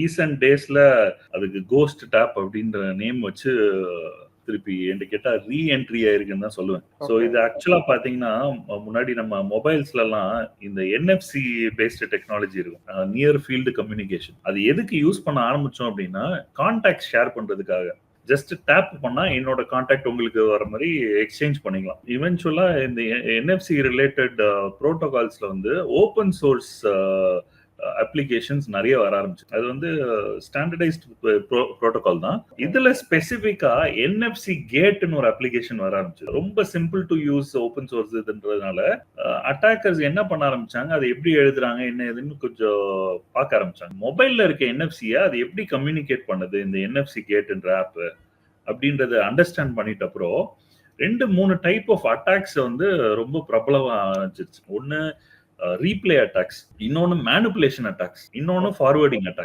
Recent டேஸ்ல அதுக்கு cost tape அப்படின்ற நேம் வச்சு திருப்பி என்கிட்ட கேட்டா ரீஎன்ட்ரி ஆயிருக்குன்னு தான் சொல்லுவேன். ஸோ இது ஆக்சுவலா பாத்தீங்கன்னா முன்னாடி நம்ம மொபைல்ஸ்ல எல்லாம் இந்த NFC பேஸ்டு டெக்னாலஜி இருக்கும், நியர் ஃபீல்டு கம்யூனிகேஷன். அது எதுக்கு யூஸ் பண்ண ஆரம்பிச்சோம் அப்படின்னா கான்டாக்ட் ஷேர் பண்றதுக்காக. ஜஸ்ட் டேப் பண்ணா என்னோட கான்டாக்ட் உங்களுக்கு வர மாதிரி எக்ஸ்சேஞ்ச் பண்ணிக்கலாம். இவென்ச்சுவலா இந்த NFC ரிலேட்டட் ப்ரோட்டோகால்ஸ்ல வந்து ஓப்பன் சோர்ஸ் அப்ளிகேஷன்ஸ் நிறைய வர ஆரம்பிச்சு. அது வந்து ஸ்டாண்டர்டைஸ்ட் ப்ரோட்டோகால் தான். இதுல ஸ்பெசிபிக்கா NFC கேட்னு ஒரு அப்ளிகேஷன் வர ஆரம்பிச்சு. ரொம்ப simple to use open source இதுன்றதுனால அட்டாக்கர்ஸ் என்ன பண்ண ஆரம்பிச்சாங்க, அதை எப்படி எழுதுறாங்க என்ன ஏதுன்னு கொஞ்சம் பார்க்க ஆரம்பிச்சாங்க. மொபைல்ல இருக்க NFC-ய அது எப்படி கம்யூனிகேட் பண்ணுது இந்த NFC கேட்ன்ற ஆப் அப்படின்றத அண்டர்ஸ்டாண்ட் பண்ணிட்ட அப்புறம் 2-3 டைப் ஆஃப் அட்டாக்ஸ் வந்து ரொம்ப பிரபலமா ஆரம்பிச்சிருச்சு. ஒன்னு ரீப்ளே அட்டாக்ஸ், இன்னொன்னு மேனிபுலேஷன் அட்டாக்ஸ், இன்னொன்னு ஃபார்வர்டிங் அட்டாக்ஸ்.